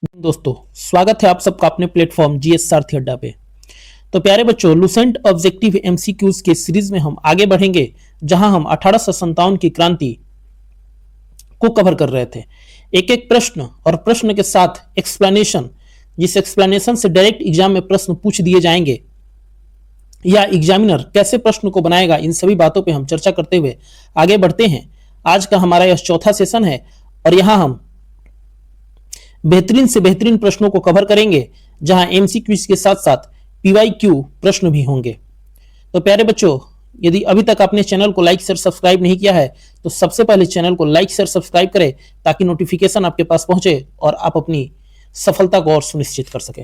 दोस्तों, स्वागत है आप सबका अपने प्लेटफॉर्म जीएस सारथी अड्डा पे। तो प्यारे बच्चों, लुसेंट ऑब्जेक्टिव एमसीक्यूज के सीरीज में हम आगे बढ़ेंगे, जहां हम 1857 की क्रांति को कवर कर रहे थे। एक एक प्रश्न और प्रश्न के साथ एक्सप्लेनेशन, जिस एक्सप्लेनेशन से डायरेक्ट एग्जाम में प्रश्न पूछ दिए जाएंगे या एग्जामिनर कैसे प्रश्न को बनाएगा, इन सभी बातों पे हम चर्चा करते हुए आगे बढ़ते हैं। आज का हमारा यह चौथा सेशन है और यहां हम बेहतरीन से बेहतरीन प्रश्नों को कवर करेंगे, जहां एमसीक्यूज के साथ साथ पीवाईक्यू प्रश्न भी होंगे। तो प्यारे बच्चों, यदि अभी तक आपने चैनल को लाइक शेयर सब्सक्राइब नहीं किया है तो सबसे पहले चैनल को लाइक शेयर सब्सक्राइब करें, ताकि नोटिफिकेशन आपके पास पहुंचे और आप अपनी सफलता को और सुनिश्चित कर सके।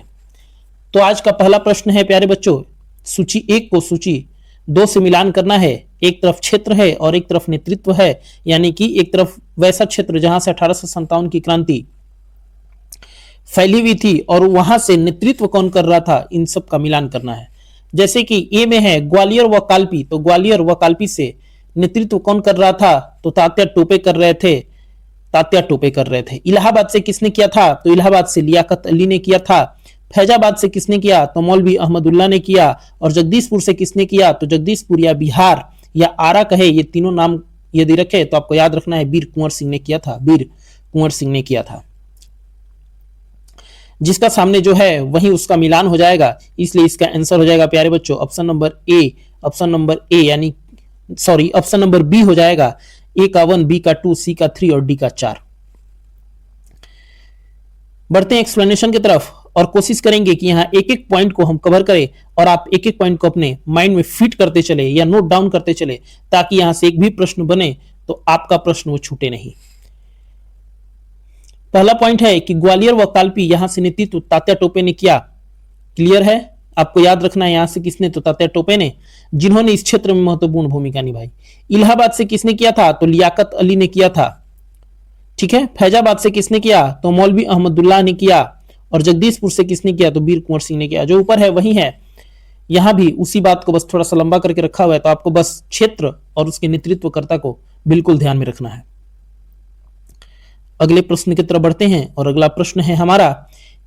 तो आज का पहला प्रश्न है प्यारे बच्चों, सूची 1 को सूची 2 से मिलान करना है। एक तरफ क्षेत्र है और एक तरफ नेतृत्व है, यानी कि एक तरफ वैसा क्षेत्र जहां से 1857 की क्रांति फैली हुई थी और वहां से नेतृत्व कौन कर रहा था, इन सब का मिलान करना है। जैसे कि ए में है ग्वालियर व काल्पी, तो ग्वालियर व काल्पी से नेतृत्व कौन कर रहा था, तो तात्या टोपे कर रहे थे। तात्या टोपे कर रहे थे। इलाहाबाद से किसने किया था, तो इलाहाबाद से लियाकत अली ने किया था। फैजाबाद से किसने किया, तो मौलवी अहमदुल्ला ने किया। और जगदीशपुर से किसने किया, तो जगदीशपुर या बिहार या आरा कहे, ये तीनों नाम यदि रखे तो आपको याद रखना है वीर कुंवर सिंह ने किया था। वीर कुंवर सिंह ने किया था। जिसका सामने जो है वही उसका मिलान हो जाएगा, इसलिए इसका आंसर हो जाएगा प्यारे बच्चों option number A. Option number A यानी सॉरी ऑप्शन नंबर बी हो जाएगा। ए का 1, बी का 2, सी का 3 और डी का 4। बढ़ते हैं एक्सप्लेनेशन की तरफ और कोशिश करेंगे कि यहां एक एक पॉइंट को हम कवर करें और आप एक एक पॉइंट को अपने माइंड में फिट करते चले या नोट डाउन करते चले, ताकि यहां से एक भी प्रश्न बने तो आपका प्रश्न वो छूटे नहीं। पहला पॉइंट है कि ग्वालियर व काल्पी यहां से नेतृत्व तात्या टोपे ने किया। क्लियर है, आपको याद रखना है यहां से किसने, तो तात्या टोपे ने, जिन्होंने इस क्षेत्र में महत्वपूर्ण भूमिका निभाई। इलाहाबाद से किसने किया था, तो लियाकत अली ने किया था। ठीक है। फैजाबाद से किसने किया, तो मौलवी अहमदुल्लाह ने किया। और जगदीशपुर से किसने किया, तो वीर कुंवर सिंह ने किया। जो ऊपर है वही है, यहां भी उसी बात को बस थोड़ा सा लंबा करके रखा हुआ है, तो आपको बस क्षेत्र और उसके नेतृत्वकर्ता को बिल्कुल ध्यान में रखना है। अगले प्रश्न की तरफ बढ़ते हैं और अगला प्रश्न है हमारा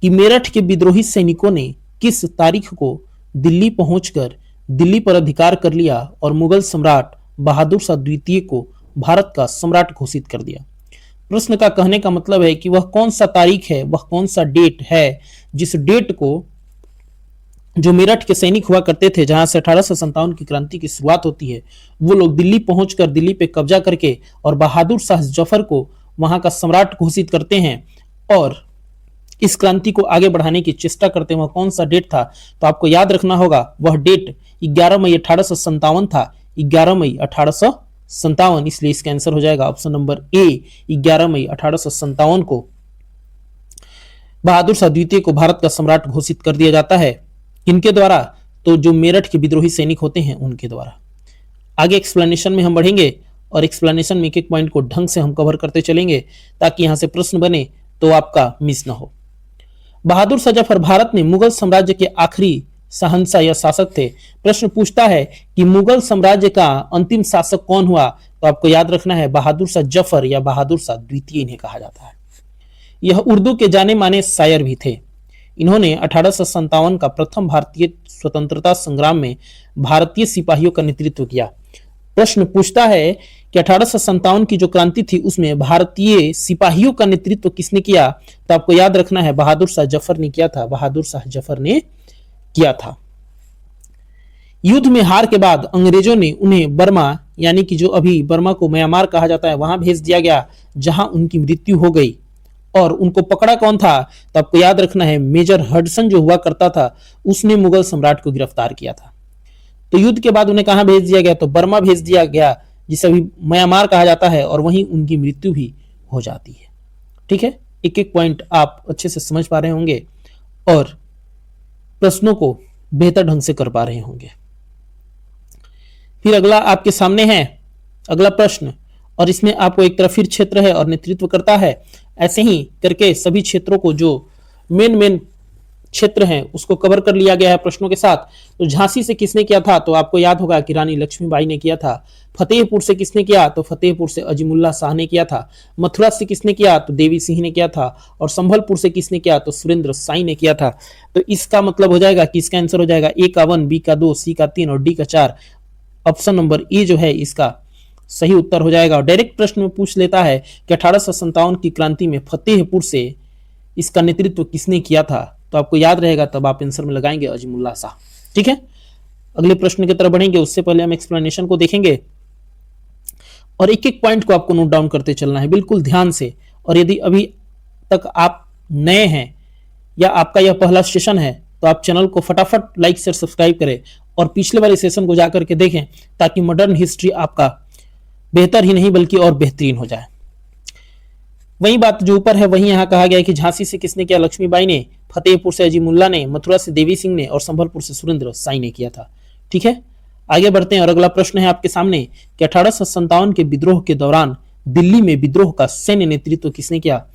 कि मेरठ के विद्रोही सैनिकों ने किस तारीख को दिल्ली पहुंचकर दिल्ली पर अधिकार कर लिया और मुगल सम्राट बहादुर शाह द्वितीय को भारत का सम्राट घोषित कर दिया। प्रश्न का कहने का मतलब है कि वह कौन सा तारीख है, वह कौन सा डेट है, जिस डेट को जो मेरठ के सैनिक हुआ करते थे, जहां से 1857 की क्रांति की शुरुआत होती है, वो लोग दिल्ली पहुंचकर दिल्ली पे कब्जा करके और बहादुर शाह जफर को वहां का सम्राट घोषित करते हैं और इस क्रांति को आगे बढ़ाने की चेष्टा करते हैं। वह कौन सा डेट था, तो आपको याद रखना होगा वह डेट 11 मई 1857 था। 11 मई 1857, इसलिए इसका आंसर हो जाएगा ऑप्शन नंबर ए। 11 मई 1857 को बहादुर शाह द्वितीय को भारत का सम्राट घोषित कर दिया जाता है। किनके द्वारा, तो जो मेरठ के विद्रोही सैनिक होते हैं उनके द्वारा। आगे एक्सप्लेनेशन में हम बढ़ेंगे और एक्सप्लेनेशन में एक एक पॉइंट को ढंग से हम कवर करते चलेंगे, ताकि यहां से प्रश्न बने तो आपका मिस ना हो। बहादुर शाह जफर भारत में मुगल साम्राज्य के आखिरी शहंशाह या शासक थे। प्रश्न पूछता है कि मुगल साम्राज्य का अंतिम शासक कौन हुआ, तो आपको याद रखना है बहादुर शाह जफर या बहादुर शाह द्वितीय इन्हें कहा जाता है। यह उर्दू के जाने माने शायर भी थे। इन्होंने 1857 का प्रथम भारतीय स्वतंत्रता संग्राम में भारतीय सिपाहियों का नेतृत्व किया। प्रश्न पूछता है कि 1857 की जो क्रांति थी उसमें भारतीय सिपाहियों का नेतृत्व किसने किया, तो आपको याद रखना है बहादुर शाह जफर ने किया था। बहादुर शाह जफर ने किया था। युद्ध में हार के बाद अंग्रेजों ने उन्हें बर्मा, यानी कि जो अभी बर्मा को म्यांमार कहा जाता है, वहां भेज दिया गया, जहां उनकी मृत्यु हो गई। और उनको पकड़ा कौन था, तो आपको याद रखना है मेजर हडसन जो हुआ करता था, उसने मुगल सम्राट को गिरफ्तार किया था। तो युद्ध के बाद उन्हें कहां भेज दिया गया, तो बर्मा भेज दिया गया, जिसे अभी म्यांमार कहा जाता है, और वहीं उनकी मृत्यु भी हो जाती है। ठीक है, एक एक पॉइंट आप अच्छे से समझ पा रहे होंगे और प्रश्नों को बेहतर ढंग से कर पा रहे होंगे। फिर अगला आपके सामने है अगला प्रश्न, और इसमें आपको एक तरफ फिर क्षेत्र है और नेतृत्व करता है। ऐसे ही करके सभी क्षेत्रों को जो मेन क्षेत्र हैं उसको कवर कर लिया गया है प्रश्नों के साथ। तो झांसी से किसने किया था, तो आपको याद होगा कि रानी लक्ष्मीबाई ने किया था। फतेहपुर से किसने किया, तो फतेहपुर से अजीमुल्ला शाह ने किया था। मथुरा से किसने किया, तो देवी सिंह ने किया था। और संभलपुर से किसने किया, तो सुरेंद्र साई ने किया था। तो इसका मतलब हो जाएगा कि इसका आंसर हो जाएगा ए का 1, बी का 2, सी का 3 और डी का 4। ऑप्शन नंबर ए जो है इसका सही उत्तर हो जाएगा। और डायरेक्ट प्रश्न में पूछ लेता है कि 1857 की क्रांति में फतेहपुर से इसका नेतृत्व किसने किया था, तो आपको याद रहेगा, तब आप आंसर में लगाएंगे अजीमुल्ला शाह। ठीक है, अगले प्रश्न की तरफ बढ़ेंगे, उससे पहले हम एक्सप्लेनेशन को देखेंगे और एक एक पॉइंट को आपको नोट डाउन करते चलना है बिल्कुल ध्यान से। और यदि अभी तक आप नए हैं या आपका यह पहला सेशन है तो आप चैनल को फटाफट लाइक शेयर सब्सक्राइब करें और पिछले वाले सेशन को जाकर के देखें, ताकि मॉडर्न हिस्ट्री आपका बेहतर ही नहीं बल्कि और बेहतरीन हो जाए। वही बात जो ऊपर है वही यहां कहा गया है कि झांसी से किसने किया, लक्ष्मीबाई ने। फतेहपुर से अजीमुल्ला ने। मथुरा से देवी सिंह ने। और संभलपुर से सुरेंद्र साई ने किया था। ठीक है, आगे बढ़ते हैं और अगला प्रश्न है आपके सामने कि 1857 के विद्रोह के दौरान दिल्ली में विद्रोह का सैन्य नेतृत्व किसने किया।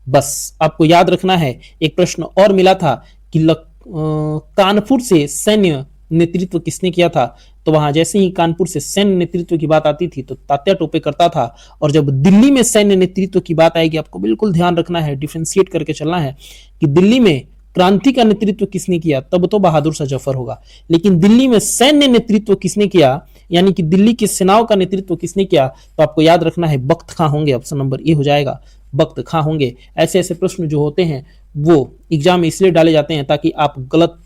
बस आपको याद रखना है, एक प्रश्न और मिला था कि कानपुर से सैन्य नेतृत्व किसने किया था। तो वहां जैसे ही कानपुर से सैन्य नेतृत्व की बात आती थी तो तात्या टोपे करता था। और जब दिल्ली में सैन्य नेतृत्व की बात आएगी, आपको बिल्कुल ध्यान रखना है, डिफरेंशिएट करके चलना है कि दिल्ली में क्रांति का नेतृत्व किसने किया, तब तो बहादुर शाह जफर होगा। लेकिन दिल्ली में सैन्य नेतृत्व किसने किया, यानी कि दिल्ली की सेनाओं का नेतृत्व किसने किया, तो आपको याद रखना है बख्त खां होंगे। ऑप्शन नंबर ए हो जाएगा, बख्त खां होंगे। ऐसे ऐसे प्रश्न जो होते हैं वो एग्जाम में इसलिए डाले जाते हैं ताकि आप गलत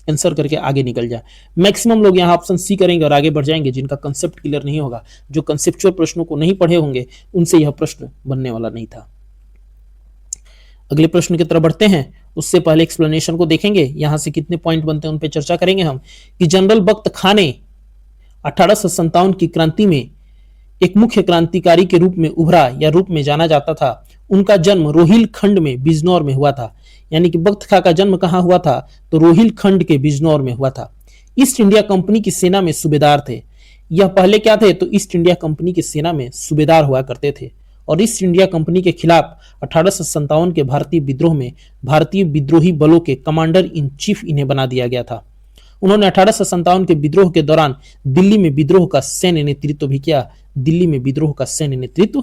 आंसर करके आगे निकल जाए। मैक्सिमम लोग यहाँ ऑप्शन सी करेंगे और आगे बढ़ जाएंगे जिनका कंसेप्ट क्लियर नहीं होगा। जो कंसेप्चुअल प्रश्नों को नहीं पढ़े होंगे उनसे यह प्रश्न बनने वाला नहीं था। अगले प्रश्न की तरफ बढ़ते हैं, उससे पहले एक्सप्लेनेशन को देखेंगे। यहां से कितने पॉइंट बनते हैं उन पे चर्चा करेंगे हम। कि जनरल बख्त खां ने 1857 की क्रांति में एक मुख्य क्रांतिकारी के रूप में उभरा या रूप में जाना जाता था। उनका जन्म रोहिलखंड में बिजनौर में हुआ था। यानी कि बख्त खां का जन्म कहां हुआ था, तो रोहिलखंड के बिजनौर में हुआ था। ईस्ट इंडिया कंपनी की सेना में सूबेदार थे। यह पहले क्या थे, तो ईस्ट इंडिया कंपनी की सेना में सूबेदार हुआ करते थे। और ईस्ट इंडिया कंपनी के खिलाफ 1857 के भारतीय विद्रोह में भारतीय विद्रोही बलों के कमांडर इन चीफ इन्हें बना दिया गया था। उन्होंने 1857 के विद्रोह के दौरान दिल्ली में विद्रोह का सैन्य नेतृत्व भी किया। दिल्ली में विद्रोह का सैन्य नेतृत्व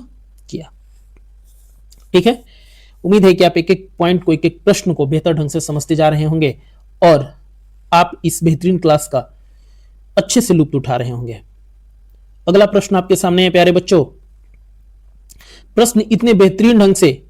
किया। ठीक है, उम्मीद है कि आप एक एक पॉइंट को, एक एक प्रश्न को बेहतर ढंग से समझते जा रहे होंगे और आप इस बेहतरीन क्लास का अच्छे से लुत्फ उठा रहे होंगे। अगला प्रश्न आपके सामने है प्यारे बच्चों। प्रश्न इतने बेहतरीन ढंग से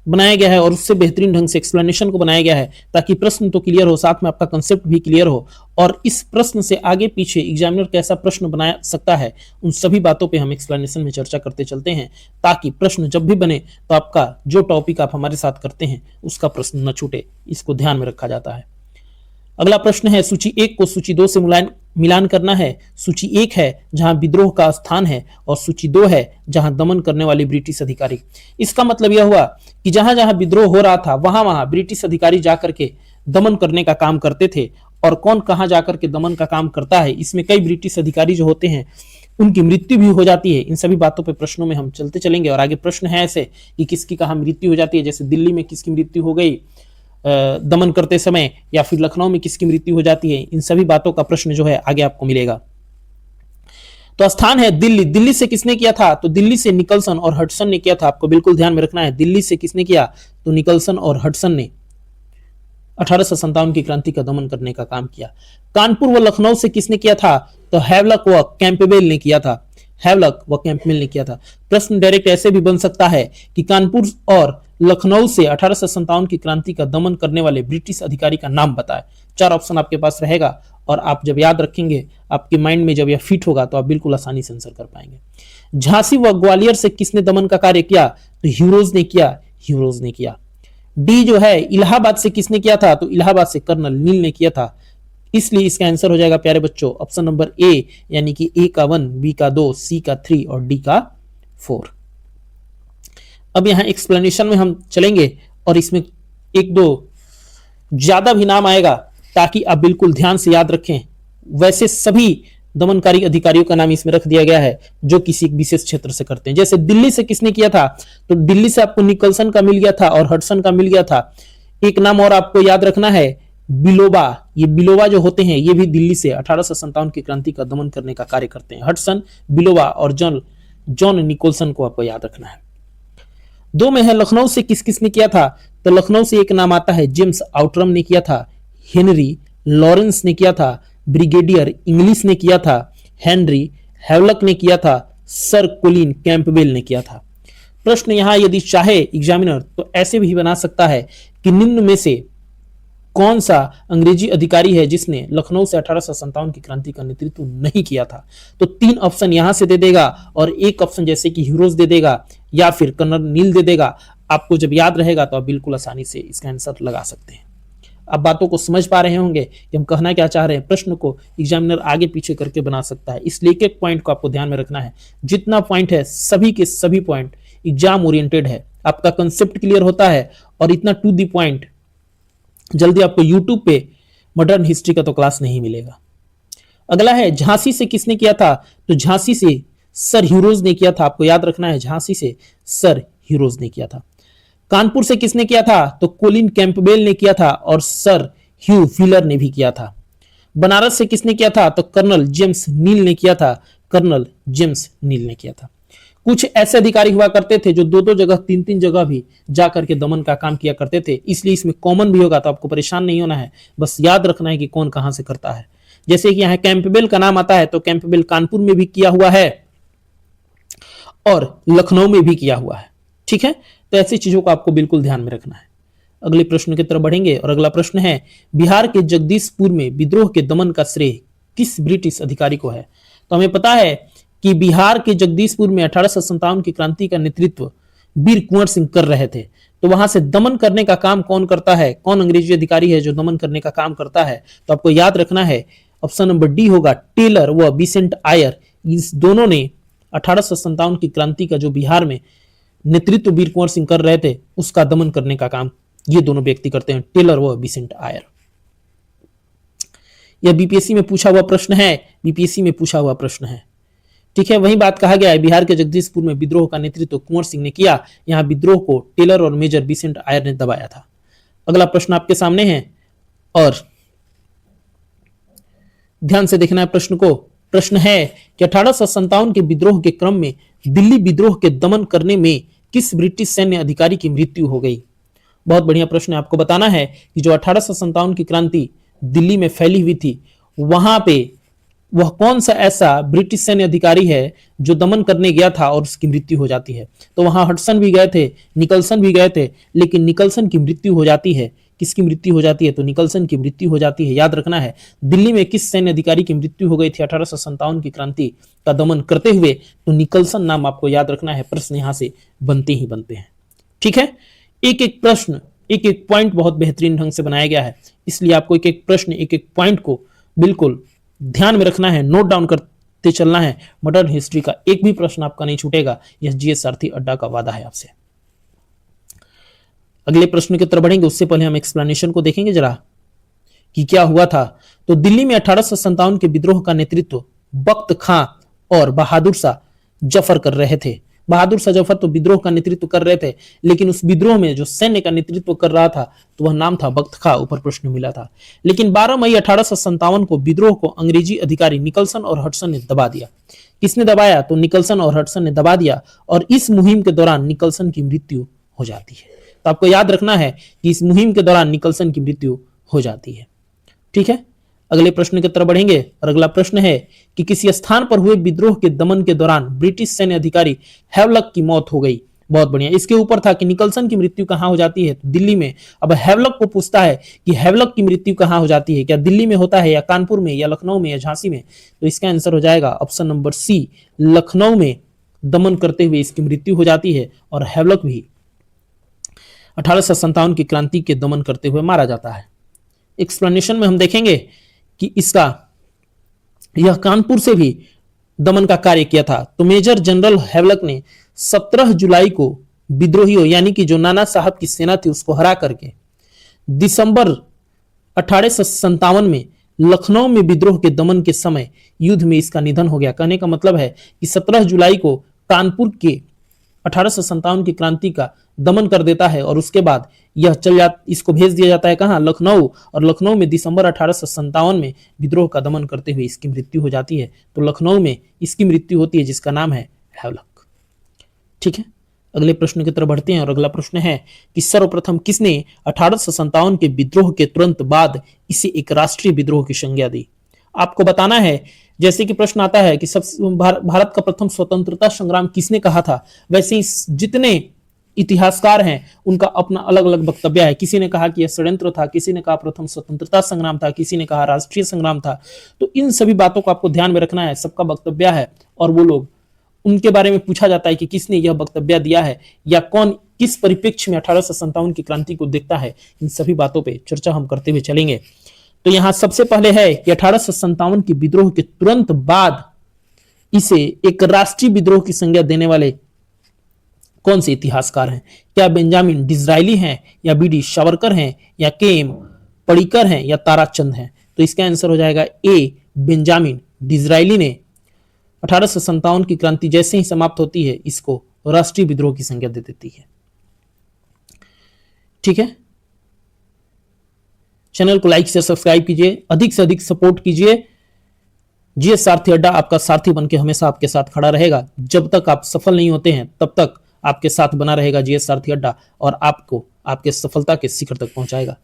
बनाया गया है और उससे बेहतरीन ढंग से एक्सप्लेनेशन को बनाया गया है ताकि प्रश्न तो क्लियर हो, साथ में आपका कंसेप्ट भी क्लियर हो। और इस प्रश्न से आगे पीछे एग्जामिनर कैसा प्रश्न बना सकता है, उन सभी बातों पे हम एक्सप्लेनेशन में चर्चा करते चलते हैं, ताकि प्रश्न जब भी बने तो आपका जो टॉपिक आप हमारे साथ करते हैं उसका प्रश्न न छूटे। इसको ध्यान में रखा जाता है। अगला प्रश्न है, सूची 1 को सूची 2 से मिलान करना है। सूची 1 है जहां विद्रोह का स्थान है और सूची 2 है जहां दमन करने वाले ब्रिटिश अधिकारी। इसका मतलब यह हुआ कि जहां जहां विद्रोह हो रहा था वहां वहां ब्रिटिश अधिकारी जाकर के दमन करने का काम करते थे। और कौन कहां जाकर के दमन का काम करता है, इसमें कई ब्रिटिश अधिकारी जो होते हैं उनकी मृत्यु भी हो जाती है। इन सभी बातों पे प्रश्नों में हम चलते चलेंगे। और आगे प्रश्न है ऐसे कि किसकी कहां मृत्यु हो जाती है, जैसे दिल्ली में किसकी मृत्यु हो गई दमन करते समय, या फिर लखनऊ में किसकी मृत्यु हो जाती है। इन सभी बातों का प्रश्न जो है आगे आपको मिलेगा। तो स्थान है दिल्ली। दिल्ली से किसने किया था, तो दिल्ली से निकलसन और हडसन ने किया था। आपको बिल्कुल ध्यान में रखना है, दिल्ली से किसने किया, तो निकलसन और हडसन ने 1857 की क्रांति का दमन करने का काम किया। कानपुर व लखनऊ से किसने किया था, तो हैवलॉक व कैंपबेल ने किया था। हैवलॉक व कैंपबेल ने किया था। प्रश्न डायरेक्ट ऐसे भी बन सकता है कि कानपुर और लखनऊ से 1857 की क्रांति का दमन करने वाले ब्रिटिश अधिकारी का नाम बताए। 4 ऑप्शन आपके पास रहेगा और आप जब याद रखेंगे, आपके माइंड में जब यह फिट होगा तो आप बिल्कुल आसानी से आंसर कर पाएंगे। झांसी व ग्वालियर से किसने दमन का कार्य किया, तो ह्यूरोज ने किया। ह्यूरोज ने किया। डी जो है इलाहाबाद से किसने किया था, तो इलाहाबाद से कर्नल नील ने किया था। इसलिए इसका आंसर हो जाएगा प्यारे बच्चों ऑप्शन नंबर ए, यानी कि ए का 1, बी का 2, सी का 3 और डी का 4। अब यहां एक्सप्लेनेशन में हम चलेंगे और इसमें 1-2 ज्यादा भी नाम आएगा ताकि आप बिल्कुल ध्यान से याद रखें। वैसे सभी दमनकारी अधिकारियों का नाम इसमें रख दिया गया है जो किसी एक विशेष क्षेत्र से करते हैं। जैसे दिल्ली से किसने किया था, तो दिल्ली से आपको निकलसन का मिल गया था और हडसन का मिल गया था। एक नाम और आपको याद रखना है, बिलोबा। ये बिलोबा जो होते हैं ये भी दिल्ली से 1857 की क्रांति का दमन करने का कार्य करते हैं। हडसन, बिलोबा और जॉन जॉन निकोलसन को आपको याद रखना है। दो में है लखनऊ से किस किस ने किया था, तो लखनऊ से एक नाम आता है जेम्स आउटरम ने किया था, हेनरी लॉरेंस ने किया था, ब्रिगेडियर इंग्लिश ने किया था, हेनरी हैवलक ने किया था, सर कोलिन कैंपबेल ने किया था। प्रश्न यहां यदि चाहे एग्जामिनर तो ऐसे भी बना सकता है कि निम्न में से कौन सा अंग्रेजी अधिकारी है जिसने लखनऊ से 1857 की क्रांति का नेतृत्व नहीं किया था। तो तीन ऑप्शन यहां से दे देगा और एक ऑप्शन जैसे कि हीरोज दे देगा या फिर कर्नल नील दे देगा। आपको जब याद रहेगा तो आप बिल्कुल आसानी से इसका आंसर लगा सकते हैं। आप बातों को समझ पा रहे होंगे कि हम कहना क्या चाह रहे हैं। प्रश्न को एग्जामिनर आगे पीछे करके बना सकता है, इसलिए एक एक पॉइंट को आपको ध्यान में रखना है। जितना पॉइंट है सभी के सभी पॉइंट एग्जाम ओरिएंटेड है, आपका कंसेप्ट क्लियर होता है और इतना टू दी पॉइंट जल्दी आपको यूट्यूब पे मॉडर्न हिस्ट्री का तो क्लास नहीं मिलेगा। अगला है झांसी से किसने किया था, तो झांसी से सर हीरोज ने किया था। आपको याद रखना है झांसी से सर हीरोज ने किया था। कानपुर से किसने किया था, तो कोलिन कैंपबेल ने किया था और सर ह्यू व्हीलर ने भी किया था। बनारस से किसने किया था, तो कर्नल जेम्स नील ने किया था, कर्नल जेम्स नील ने किया था। कुछ ऐसे अधिकारी हुआ करते थे जो दो दो जगह तीन तीन जगह भी जाकर के दमन का काम किया करते थे, इसलिए इसमें कॉमन भी होगा तो आपको परेशान नहीं होना है, बस याद रखना है कि कौन कहां से करता है। जैसे कि यहां कैंपबेल का नाम आता है तो कैंपबेल कानपुर में भी किया हुआ है और लखनऊ में भी किया हुआ है। ठीक है, तो ऐसी चीजों को आपको बिल्कुल ध्यान में रखना है। अगले प्रश्न की तरफ बढ़ेंगे और अगला प्रश्न है बिहार के जगदीशपुर में विद्रोह के दमन का श्रेय किस ब्रिटिश अधिकारी को है। तो हमें पता है कि बिहार के जगदीशपुर में 1857 की क्रांति का नेतृत्व वीर कुंवर सिंह कर रहे थे, तो वहां से दमन करने का काम कौन करता है, कौन अंग्रेजी अधिकारी है जो दमन करने का काम करता है। तो आपको याद रखना है ऑप्शन नंबर डी होगा, टेलर व बिसेंट आयर। इस दोनों ने 1857 की क्रांति का जो बिहार में नेतृत्व वीर कुंवर सिंह कर रहे थे उसका दमन करने का काम ये दोनों व्यक्ति करते हैं, टेलर व बिसेंट आयर। यह बीपीएससी में पूछा हुआ प्रश्न है, बीपीएससी में पूछा हुआ प्रश्न है। ठीक है, वही बात कहा गया है बिहार के जगदीशपुर में विद्रोह का नेतृत्व कुंवर सिंह ने किया, यहां विद्रोह को टेलर और मेजर बिसेंट आयर ने दबाया था। अगला प्रश्न आपके सामने है और ध्यान से देखना है प्रश्न को। प्रश्न है कि 1857 के विद्रोह के क्रम में दिल्ली विद्रोह के दमन करने में किस ब्रिटिश सैन्य अधिकारी की मृत्यु हो गई। बहुत बढ़िया प्रश्न है। आपको बताना है कि जो 1857 की क्रांति दिल्ली में फैली हुई थी वहां पे वह कौन सा ऐसा ब्रिटिश सैन्य अधिकारी है जो दमन करने गया था और उसकी मृत्यु हो जाती है। तो वहां हडसन भी गए थे, निकलसन भी गए थे, लेकिन निकलसन की मृत्यु हो जाती है। किसकी मृत्यु हो जाती है, तो निकलसन की मृत्यु हो जाती है। याद रखना है दिल्ली में किस सैन्य अधिकारी की मृत्यु हो गई थी 1857 की क्रांति का दमन करते हुए, तो निकलसन नाम आपको याद रखना है। प्रश्न यहां से बनते ही बनते हैं। ठीक है, एक एक प्रश्न एक एक पॉइंट बहुत बेहतरीन ढंग से बनाया गया है, इसलिए आपको एक एक प्रश्न एक एक पॉइंट को बिल्कुल ध्यान में रखना है, नोट डाउन करते चलना है। मॉडर्न हिस्ट्री का एक भी प्रश्न आपका नहीं छूटेगा, यह जीएस सारथी अड्डा का वादा है आपसे। अगले प्रश्न की तरफ बढ़ेंगे उससे पहले हम एक्सप्लेनेशन को देखेंगे जरा कि क्या हुआ था। तो दिल्ली में 1857 के विद्रोह का नेतृत्व बख्त खां और बहादुर शाह जफर कर रहे थे। बहादुर शाह जफर तो विद्रोह का नेतृत्व कर रहे थे, लेकिन उस विद्रोह में जो सैन्य का नेतृत्व कर रहा था तो वह नाम था बख्त खां, ऊपर प्रश्न मिला था। लेकिन 12 मई 1857 को विद्रोह को अंग्रेजी अधिकारी निकलसन और हडसन ने दबा दिया। किसने दबाया, तो निकलसन और हडसन ने दबा दिया और इस मुहिम के दौरान निकलसन की मृत्यु हो जाती है। तो आपको याद रखना है कि इस मुहिम के दौरान निकलसन की मृत्यु हो जाती है। ठीक है, अगले प्रश्न की तरफ बढ़ेंगे और अगला प्रश्न है कि किसी स्थान पर हुए विद्रोह के दमन के दौरान ब्रिटिश सैन्य अधिकारी हैवलक की मौत हो गई। बहुत बढ़िया। इसके ऊपर था कि निकलसन की मृत्यु कहां हो जाती है, तो दिल्ली में। अब हैवलक को पूछता है कि हैवलक की मृत्यु कहां हो जाती है, क्या दिल्ली में होता है या कानपुर में या लखनऊ में या झांसी में। तो इसका आंसर हो जाएगा ऑप्शन नंबर सी, लखनऊ में दमन करते हुए इसकी मृत्यु हो जाती है और हैवलक भी 1857 की क्रांति के दमन करते हुए मारा जाता है। एक्सप्लेनेशन में हम देखेंगे कि इसका यह कानपुर से भी दमन का कार्य किया था। तो मेजर जनरल हैवलक ने 17 जुलाई को विद्रोहियों यानी कि जो नाना साहब की सेना थी उसको हरा करके दिसंबर 1857 में लखनऊ में विद्रोह के दमन के समय युद्ध में इसका निधन हो गया। कहने का मतलब है कि 17 जुलाई को कानपुर के 1857 की क्रांति का दमन कर देता है और उसके बाद इसको भेज दिया जाता है कहां, लखनऊ, और लखनऊ में दिसंबर 1857 में विद्रोह का दमन करते हुए इसकी मृत्यु हो जाती है। तो लखनऊ में इसकी मृत्यु होती है जिसका नाम है हैवलॉक। ठीक है, अगले प्रश्न की तरफ बढ़ते हैं और अगला प्रश्न है कि सर्वप्रथम किसने 1857 के विद्रोह के तुरंत बाद इसे एक राष्ट्रीय विद्रोह की संज्ञा दी। आपको बताना है, जैसे कि प्रश्न आता है कि भारत का प्रथम स्वतंत्रता संग्राम किसने कहा था, वैसे ही जितने इतिहासकार हैं उनका अपना अलग अलग वक्तव्य है। किसी ने कहा कि यह षड्यंत्र था, किसी ने कहा प्रथम स्वतंत्रता संग्राम था, किसी ने कहा राष्ट्रीय संग्राम था। तो इन सभी बातों को आपको ध्यान में रखना है, सबका वक्तव्य है और वो लोग उनके बारे में पूछा जाता है कि किसने यह वक्तव्य दिया है या कौन किस परिप्रेक्ष्य में 1857 की क्रांति को देखता है। इन सभी बातों पे चर्चा हम करते हुए चलेंगे। तो यहां सबसे पहले है कि 1857 की विद्रोह के तुरंत बाद इसे एक राष्ट्रीय विद्रोह की संज्ञा देने वाले कौन से इतिहासकार हैं। क्या बेंजामिन डिज़रायली हैं या बीडी सावरकर हैं या के.एम. पडिक्कर हैं या ताराचंद हैं। तो इसका आंसर हो जाएगा ए, बेंजामिन डिज़रायली ने 1857 की क्रांति जैसे ही समाप्त होती है इसको राष्ट्रीय विद्रोह की संज्ञा दे देती है। ठीक है, चैनल को लाइक से सब्सक्राइब कीजिए, अधिक से अधिक सपोर्ट कीजिए। जीएस सारथी अड्डा आपका सारथी बनके हमेशा आपके साथ खड़ा रहेगा। जब तक आप सफल नहीं होते हैं तब तक आपके साथ बना रहेगा जीएस सारथी अड्डा और आपको आपके सफलता के शिखर तक पहुंचाएगा।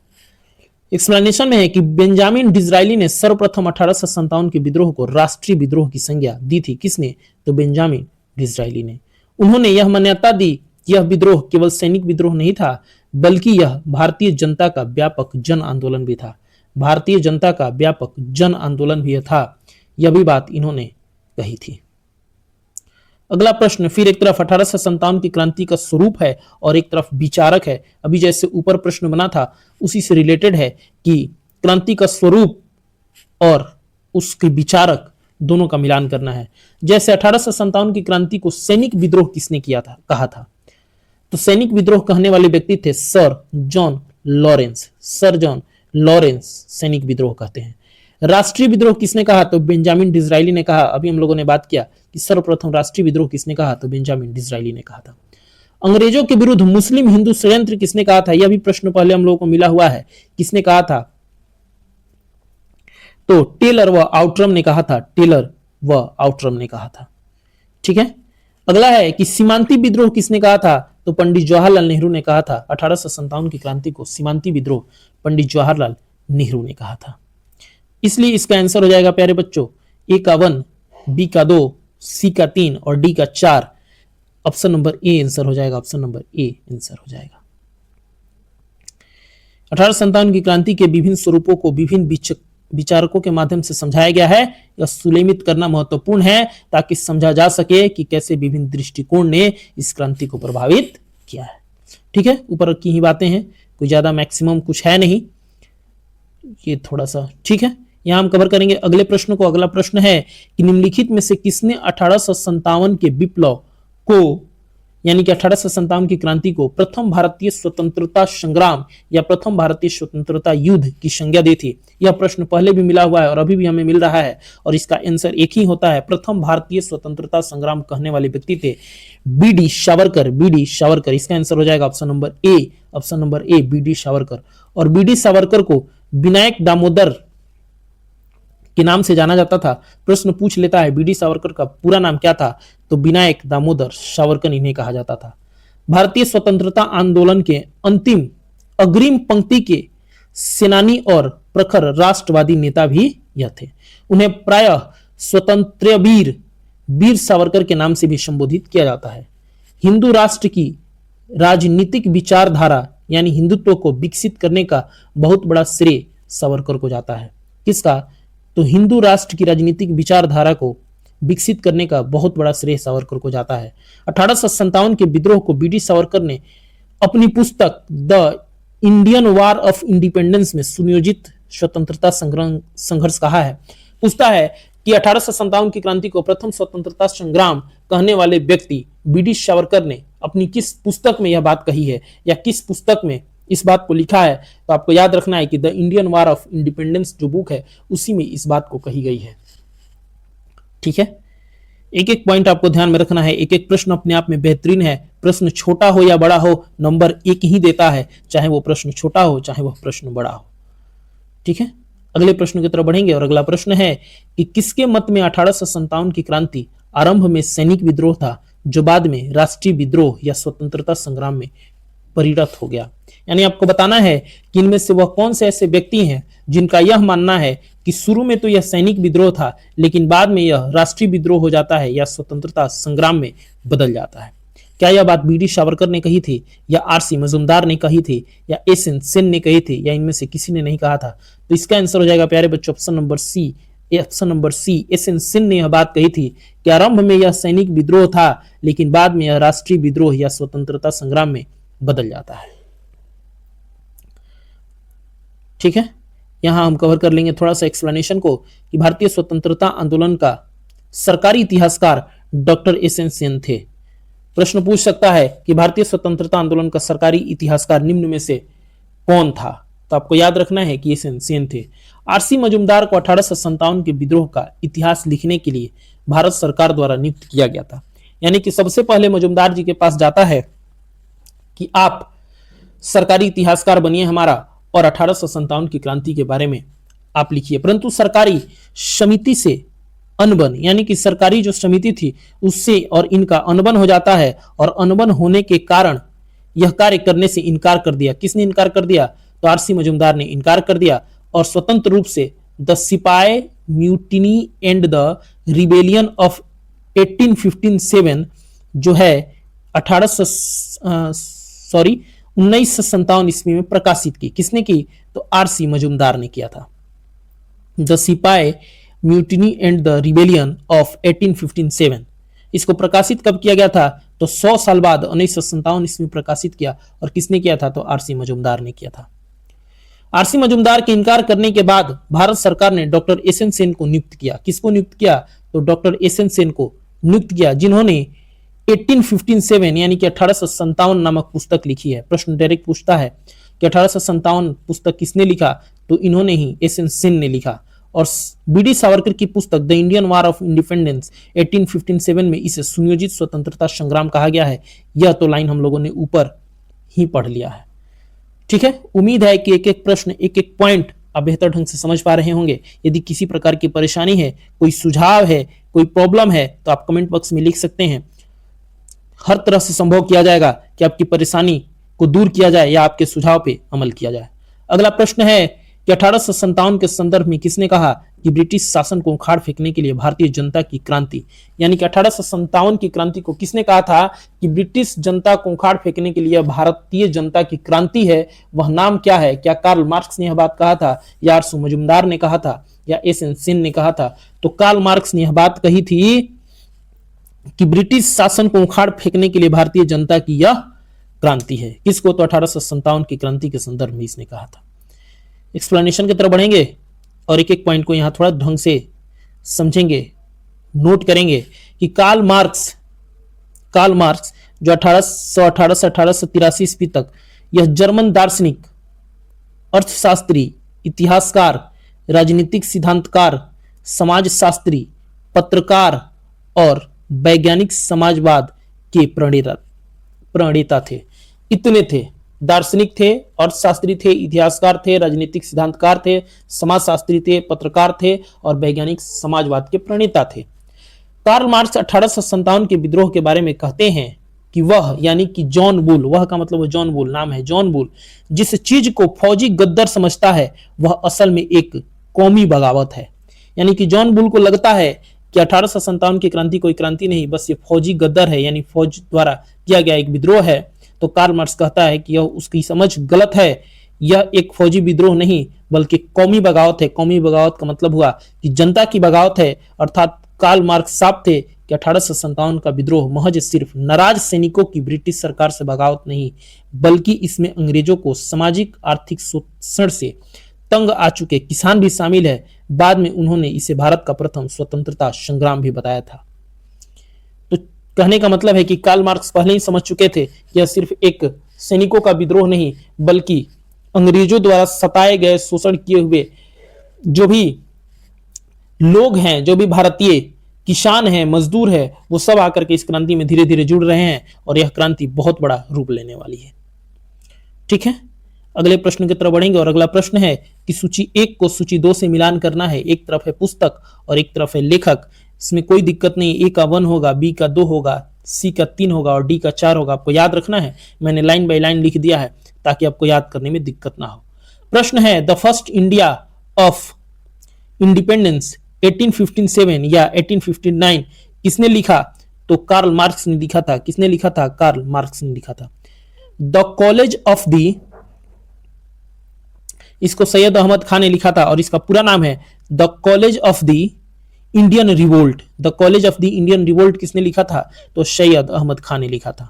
एक्सप्लेनेशन में है कि बेंजामिन डिज़रायली ने सर्वप्रथम 1857 के विद्रोह को राष्ट्रीय विद्रोह की संज्ञा दी थी। किसने? तो बेंजामिन डिज़रायली ने। उन्होंने यह मान्यता दी कि यह विद्रोह केवल सैनिक विद्रोह नहीं था बल्कि यह भारतीय जनता का व्यापक जन आंदोलन भी था। भारतीय जनता का व्यापक जन आंदोलन भी था, यह भी बात इन्होंने कही थी। अगला प्रश्न फिर एक तरफ 1857 की क्रांति का स्वरूप है और एक तरफ विचारक है। अभी जैसे ऊपर प्रश्न बना था उसी से रिलेटेड है कि क्रांति का स्वरूप और उसके विचारक दोनों का मिलान करना है। जैसे 1857 की क्रांति को सैनिक विद्रोह किसने किया था, कहा था, तो सैनिक विद्रोह कहने वाले व्यक्ति थे sir John Lawrence. Sir John Lawrence सैनिक विद्रोह कहते हैं। राष्ट्रीय विद्रोह किसने कहा, तो बेंजामिन डिज़रायली ने कहा। अभी हम लोगों ने बात किया कि सर्वप्रथम राष्ट्रीय विद्रोह किसने कहा, तो बेंजामिन डिज़रायली ने कहा था। अंग्रेजों के विरुद्ध मुस्लिम हिंदू षड्यंत्र किसने कहा था, यह भी प्रश्न पहले हम लोगों को मिला हुआ है। किसने कहा था, तो टेलर व आउटरम ने कहा था। टेलर व आउटरम ने कहा था। ठीक है, अगला है कि सीमांती विद्रोह किसने कहा था, तो पंडित जवाहरलाल नेहरू ने कहा था। 1857 की क्रांति को सीमांती विद्रोह पंडित जवाहरलाल नेहरू ने कहा था। इसलिए इसका आंसर हो जाएगा प्यारे बच्चों, ए का 1, बी का 2, सी का 3 और डी का 4। ऑप्शन नंबर ए आंसर हो जाएगा। ऑप्शन नंबर ए आंसर हो जाएगा। 1857 की क्रांति के विभिन्न स्वरूपों को विभिन्न विचारकों के माध्यम से समझाया गया है। यह सुलेमित करना महत्वपूर्ण है ताकि समझा जा सके कि कैसे विभिन्न दृष्टिकोण ने इस क्रांति को प्रभावित किया है। ठीक है, ऊपर की ही बातें हैं, कोई ज्यादा मैक्सिमम कुछ है नहीं, ये थोड़ा सा ठीक है। यहां हम कवर करेंगे अगले प्रश्न को। अगला प्रश्न है कि निम्नलिखित में से किसने 1857 के विप्लव को यानी कि 1857 की क्रांति को प्रथम भारतीय स्वतंत्रता संग्राम या प्रथम भारतीय स्वतंत्रता युद्ध की संज्ञा दी थी। यह प्रश्न पहले भी मिला हुआ है और अभी भी हमें मिल रहा है और इसका आंसर एक ही होता है। प्रथम भारतीय स्वतंत्रता संग्राम कहने वाले व्यक्ति थे बी.डी. सावरकर। बी.डी. सावरकर, इसका आंसर हो जाएगा option number A. Option number A, BD. Savarkar. और बी.डी. सावरकर को विनायक दामोदर के नाम से जाना जाता था। प्रश्न पूछ लेता है बी.डी. सावरकर का पूरा नाम क्या था, तो विनायक दामोदर सावरकर इन्हें कहा जाता था। भारतीय स्वतंत्रता आंदोलन के अंतिम अग्रिम पंक्ति के सेनानी और प्रखर राष्ट्रवादी नेता भी यह थे। उन्हें प्रायः स्वतंत्र वीर सावरकर के नाम से भी संबोधित किया जाता है। हिंदू राष्ट्र की राजनीतिक विचारधारा यानी हिंदुत्व को विकसित करने का बहुत बड़ा श्रेय सावरकर को जाता है। किसका, तो हिंदू राष्ट्र की राजनीतिक विचारधारा को विकसित करने का बहुत बड़ा श्रेय सावरकर को जाता है। 1857 के विद्रोह को बी.डी. सावरकर ने अपनी पुस्तक the Indian war of independence में सुनियोजित स्वतंत्रता संघर्ष कहा है। पूछता है कि 1857 की क्रांति को प्रथम स्वतंत्रता संग्राम कहने वाले व्यक्ति बी.डी. सावरकर ने अपनी किस पुस्तक में यह बात कही है या किस पुस्तक में इस बात को लिखा है। तो आपको याद रखना है कि the Indian war of independence जो बुक है उसी में इस बात को कही गई है। ठीक है, एक एक पॉइंट आपको ध्यान में रखना है, एक एक प्रश्न अपने आप में बेहतरीन है। प्रश्न छोटा हो या बड़ा हो, नंबर एक ही देता है, चाहे वो प्रश्न छोटा हो चाहे वह प्रश्न बड़ा हो। ठीक है, अगले प्रश्न की तरफ बढ़ेंगे और अगला प्रश्न है कि किसके मत में 1857 की क्रांति आरंभ में सैनिक विद्रोह था जो बाद में राष्ट्रीय विद्रोह या स्वतंत्रता संग्राम में परिणत हो गया। यानी आपको बताना है कि इनमें से वह कौन से ऐसे व्यक्ति हैं जिनका यह मानना है कि शुरू में तो यह सैनिक विद्रोह था लेकिन बाद में यह राष्ट्रीय विद्रोह हो जाता है या स्वतंत्रता संग्राम में बदल जाता है। क्या यह बात बी डी सावरकर ने कही थी, या आर.सी. मजूमदार ने कही थी, या एस.एन. सेन ने कही थी, या इनमें से किसी ने नहीं कहा था? तो इसका आंसर हो जाएगा प्यारे बच्चों option number C. S N. Sen ने यह बात कही थी कि आरंभ में यह सैनिक विद्रोह था लेकिन बाद में यह राष्ट्रीय विद्रोह या स्वतंत्रता संग्राम में बदल जाता है। ठीक है, यहां हम कवर कर लेंगे थोड़ा सा एक्सप्लेनेशन को कि भारतीय स्वतंत्रता आंदोलन का सरकारी इतिहासकार डॉक्टर एस.एन. सेन थे। प्रश्न पूछ सकता है कि भारतीय स्वतंत्रता आंदोलन का सरकारी इतिहासकार निम्न में से कौन था? तो आपको याद रखना है कि एस.एन. सेन थे। आर.सी. मजूमदार को 1857 के विद्रोह का इतिहास लिखने के लिए भारत सरकार द्वारा नियुक्त किया गया था। यानी कि सबसे पहले मजूमदार जी के पास जाता है कि आप सरकारी इतिहासकार बनिए हमारा और 1857 की क्रांति के बारे में आप लिखिए। परंतु सरकारी समिति से अनबन, यानी कि सरकारी जो समिति थी उससे और इनका अनबन हो जाता है और अनबन होने के कारण यह कार्य करने से इनकार कर दिया। किसने इनकार कर दिया? तो आर.सी. मजूमदार ने इनकार कर दिया और स्वतंत्र रूप से द सिपाही mutiny and the rebellion of 1857 जो है 1957 ईस्वी में प्रकाशित की। किसने की? तो आर.सी. मजूमदार ने किया था। द सिपाही mutiny and the rebellion of 1857 इसको प्रकाशित कब किया गया था? तो 100 साल बाद 1957 ईस्वी में प्रकाशित किया। और किसने किया था? तो आर.सी. मजूमदार ने किया था। आर.सी. मजूमदार के इनकार करने के बाद भारत सरकार ने डॉक्टर एस.एन. सेन को नियुक्त किया। किसको नियुक्त किया? तो डॉक्टर एस.एन. सेन को नियुक्त किया, जिन्होंने 1857 यानी कि 1857 नामक पुस्तक लिखी है। प्रश्न डायरेक्ट पूछता है कि 1857 पुस्तक किसने लिखा? तो इन्होंने ही, एस.एन. सेन ने लिखा। और बी.डी. सावरकर की पुस्तक the Indian war of independence 1857 में इसे सुनियोजित स्वतंत्रता संग्राम कहा गया है। यह तो लाइन हम लोगों ने ऊपर ही पढ़ लिया है। ठीक है, उम्मीद है कि एक एक प्रश्न, एक एक पॉइंट आप बेहतर ढंग से समझ पा रहे होंगे। यदि किसी प्रकार की परेशानी है, कोई सुझाव है, कोई प्रॉब्लम है तो आप कमेंट बॉक्स में लिख सकते हैं। हर तरह से संभव किया जाएगा कि आपकी परेशानी को दूर किया जाए या आपके सुझाव पे अमल किया जाए। अगला प्रश्न है कि 1857 के संदर्भ में किसने कहा कि ब्रिटिश शासन को उखाड़ फेंकने के लिए भारतीय जनता की क्रांति, यानी कि 1857 की क्रांति को किसने कहा था कि ब्रिटिश जनता को उखाड़ फेंकने के लिए भारतीय जनता की क्रांति है? वह नाम क्या है? क्या कार्ल मार्क्स ने यह बात कहा था, या आर.सी. मजूमदार ने कहा था, या एस.एन. सेन ने कहा था? तो कार्ल मार्क्स ने यह बात कही थी कि ब्रिटिश शासन को उखाड़ फेंकने के लिए भारतीय जनता की यह क्रांति है। किसको? तो 1857 की क्रांति के संदर्भ में इसने कहा था। एक्सप्लेनेशन की तरफ बढ़ेंगे और एक एक पॉइंट को यहां थोड़ा ढंग से समझेंगे, नोट करेंगे कि कार्ल मार्क्स जो 1818 से 1883 ईस्वी तक यह जर्मन दार्शनिक, अर्थशास्त्री, इतिहासकार, राजनीतिक सिद्धांतकार, समाजशास्त्री, पत्रकार और वैज्ञानिक समाजवाद के प्रणेता थे। इतने थे, दार्शनिक थे, अर्थशास्त्री थे, इतिहासकार थे, राजनीतिक सिद्धांतकार थे, समाजशास्त्री थे, पत्रकार थे और वैज्ञानिक समाजवाद के प्रणेता थे। कार्ल मार्क्स 1857 के विद्रोह के बारे में कहते हैं कि वह, यानी कि जॉन बुल, वह का मतलब जॉन बुल नाम है, जॉन बुल जिस चीज को फौजी गद्दर समझता है वह असल में एक कौमी बगावत है। यानी कि जॉन बुल को लगता है कि 1857 की क्रांति कोई क्रांति नहीं, बस ये फौजी गद्दर है, यानी फौज द्वारा किया गया एक विद्रोह है। तो कार्ल मार्क्स कहता है कि यह उसकी समझ गलत है, यह एक फौजी विद्रोह नहीं बल्कि कौमी बगावत है। कौमी बगावत का मतलब हुआ कि जनता की बगावत है। अर्थात कार्ल मार्क्स साफ थे कि 1857 का विद्रोह महज सिर्फ नाराज सैनिकों की ब्रिटिश सरकार से बगावत नहीं, बल्कि इसमें अंग्रेजों को सामाजिक आर्थिक शोषण से तंग आ चुके किसान भी शामिल है। बाद में उन्होंने इसे भारत का प्रथम स्वतंत्रता संग्राम भी बताया था। तो कहने का मतलब है कि कार्ल मार्क्स पहले ही समझ चुके थे कि यह सिर्फ एक सैनिकों का विद्रोह नहीं बल्कि अंग्रेजों द्वारा सताए गए, शोषण किए हुए जो भी लोग हैं, जो भी भारतीय किसान है, मजदूर है, वो सब आकर के इस क्रांति में धीरे धीरे जुड़ रहे हैं और यह क्रांति बहुत बड़ा रूप लेने वाली है। ठीक है, अगले प्रश्न की तरफ बढ़ेंगे और अगला प्रश्न है कि सूची 1 को सूची 2 से मिलान करना है। एक तरफ है पुस्तक और एक तरफ है लेखक। इसमें कोई दिक्कत नहीं, ए का 1 होगा, बी का 2 होगा, सी का 3 होगा और डी का 4 होगा। आपको याद रखना है, मैंने लाइन बाय लाइन लिख दिया है ताकि आपको याद करने में दिक्कत ना हो। प्रश्न है the first India of independence 1857 या 1859 किसने लिखा? तो कार्ल मार्क्स ने लिखा था। किसने लिखा था? कार्ल मार्क्स ने लिखा था। द कॉलेज ऑफ द, इसको सैयद अहमद खान ने लिखा था और इसका पूरा नाम है the college of the Indian revolt. The college of the Indian revolt किसने लिखा था? तो सैयद अहमद खान ने लिखा था।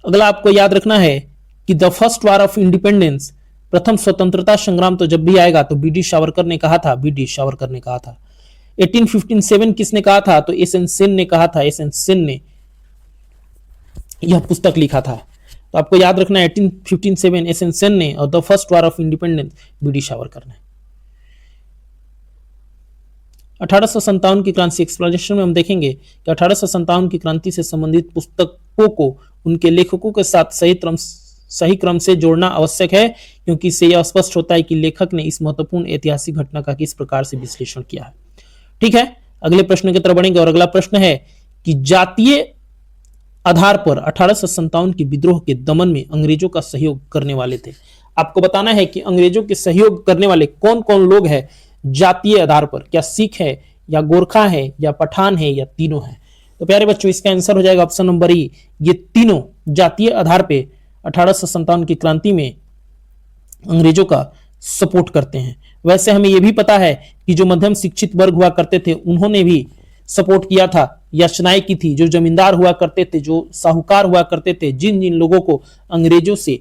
अगला आपको याद रखना है कि the first war of independence, प्रथम स्वतंत्रता संग्राम तो जब भी आएगा तो बी डी सावरकर ने कहा था। बी डी सावरकर ने कहा था। 1857 किसने कहा था? तो एस एन सेन ने कहा था। एस एन सेन ने यह पुस्तक लिखा था। तो आपको याद रखना है 1857 एस एन सेन ने और the first war of independence B D Savarkar ने। 1857 की क्रांति एक्सप्लेनेशन में हम देखेंगे कि 1857 की क्रांति से संबंधित पुस्तकों को उनके लेखकों के साथ सही क्रम से जोड़ना आवश्यक है, क्योंकि इससे यह स्पष्ट होता है कि लेखक ने इस महत्वपूर्ण ऐतिहासिक घटना का किस प्रकार से विश्लेषण किया है। ठीक है, अगले प्रश्न की तरफ बढ़ेंगे और अगला प्रश्न है कि जातीय आधार पर 1857 के विद्रोह के दमन में अंग्रेजों का सहयोग करने वाले थे। आपको बताना है कि अंग्रेजों के सहयोग करने वाले कौन कौन लोग हैं जातीय आधार पर। क्या सिख है या गोरखा है या पठान है या तीनों है? तो प्यारे बच्चों, इसका आंसर हो जाएगा ऑप्शन नंबर ई, ये तीनों जातीय आधार पे 1857 की क्रांति में अंग्रेजों का सपोर्ट करते हैं। वैसे हमें यह भी पता है कि जो मध्यम शिक्षित वर्ग हुआ करते थे उन्होंने भी सपोर्ट किया था, याचनाएं की थी। जो जमींदार हुआ करते थे, जो साहूकार हुआ करते थे, जिन जिन लोगों को अंग्रेजों से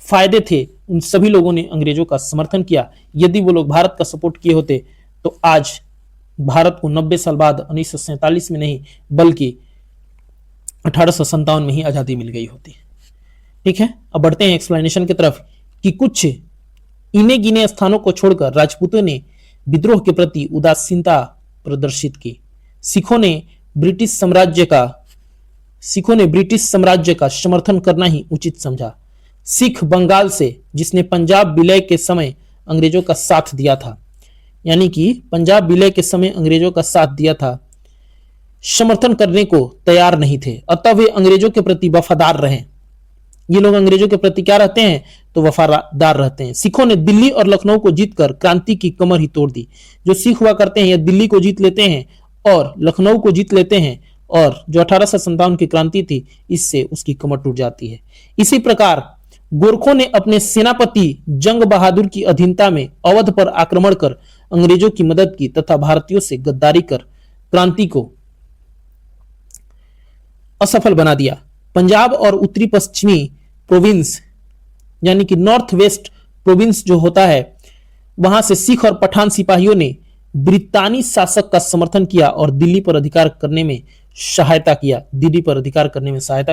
फायदे थे, उन सभी लोगों ने अंग्रेजों का समर्थन किया। यदि वो लोग भारत का सपोर्ट किए होते तो आज भारत को 90 साल बाद 1947 में नहीं बल्कि 1857 में ही आजादी मिल गई होती। ठीक है, अब बढ़ते हैं एक्सप्लेनेशन की तरफ कि कुछ इने गिने स्थानों को छोड़कर राजपूतों ने विद्रोह के प्रति उदासीनता प्रदर्शित की। सिखों ने ब्रिटिश साम्राज्य का समर्थन करना ही उचित समझा। सिख बंगाल से, जिसने पंजाब विलय के समय अंग्रेजों का साथ दिया था, यानी कि पंजाब विलय के समय अंग्रेजों का साथ दिया था, समर्थन करने को तैयार नहीं थे। अतः वे अंग्रेजों के प्रति वफादार रहे। ये लोग अंग्रेजों के प्रति क्या रहते हैं? तो वफादार रहते हैं। सिखों ने दिल्ली और लखनऊ को जीतकर क्रांति की कमर ही तोड़ दी। जो सिख हुआ करते हैं, ये दिल्ली को जीत लेते हैं और लखनऊ को जीत लेते हैं, और जो 1857 की क्रांति थी इससे उसकी कमर टूट जाती है। इसी प्रकार गोरखों ने अपने सेनापति जंग बहादुर की अधीनता में अवध पर आक्रमण कर अंग्रेजों की मदद की तथा भारतीयों से गद्दारी कर क्रांति को असफल बना दिया। पंजाब और उत्तरी पश्चिमी प्रोविंस यानी कि नॉर्थ वेस्ट प्रोविंस जो होता है, वहां से सिख और पठान सिपाहियों ने ब्रितानी शासक का समर्थन किया और दिल्ली पर अधिकार करने में सहायता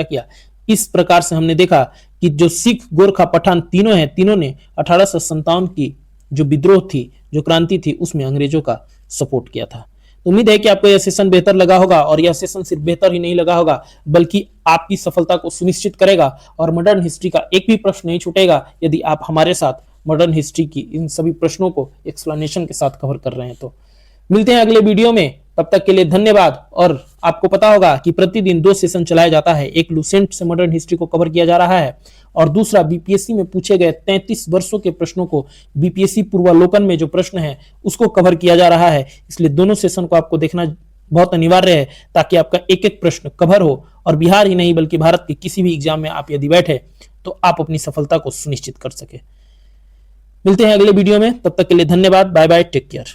किया। इस प्रकार से हमने देखा कि जो सिख, गोरखा, पठान तीनों हैं, तीनों ने 1857 की जो विद्रोह थी, जो क्रांति थी, उसमें अंग्रेजों का सपोर्ट किया था। तो उम्मीद है कि आपको यह सेशन बेहतर लगा होगा और यह सेशन सिर्फ बेहतर ही नहीं लगा होगा बल्कि आपकी सफलता को सुनिश्चित करेगा और मॉडर्न हिस्ट्री का एक भी प्रश्न नहीं छूटेगा यदि आप हमारे साथ मॉडर्न हिस्ट्री की इन सभी प्रश्नों को एक्सप्लेनेशन के साथ कवर कर रहे हैं। तो मिलते हैं अगले वीडियो में, तब तक के लिए धन्यवाद। और आपको पता होगा कि प्रतिदिन 2 सेशन चलाया जाता है। एक लूसेंट से मॉडर्न हिस्ट्री को कवर किया जा रहा है और दूसरा बीपीएससी में पूछे गए 33 वर्षों के प्रश्नों को बीपीएससी पूर्वावलोकन में जो प्रश्न है उसको कवर किया जा रहा है। इसलिए दोनों सेशन को आपको देखना बहुत अनिवार्य है ताकि आपका एक एक प्रश्न कवर हो और बिहार ही नहीं बल्कि भारत के किसी भी एग्जाम में आप यदि बैठे तो आप अपनी सफलता को सुनिश्चित कर सके। मिलते हैं अगले वीडियो में, तब तक के लिए धन्यवाद। Bye bye, take care.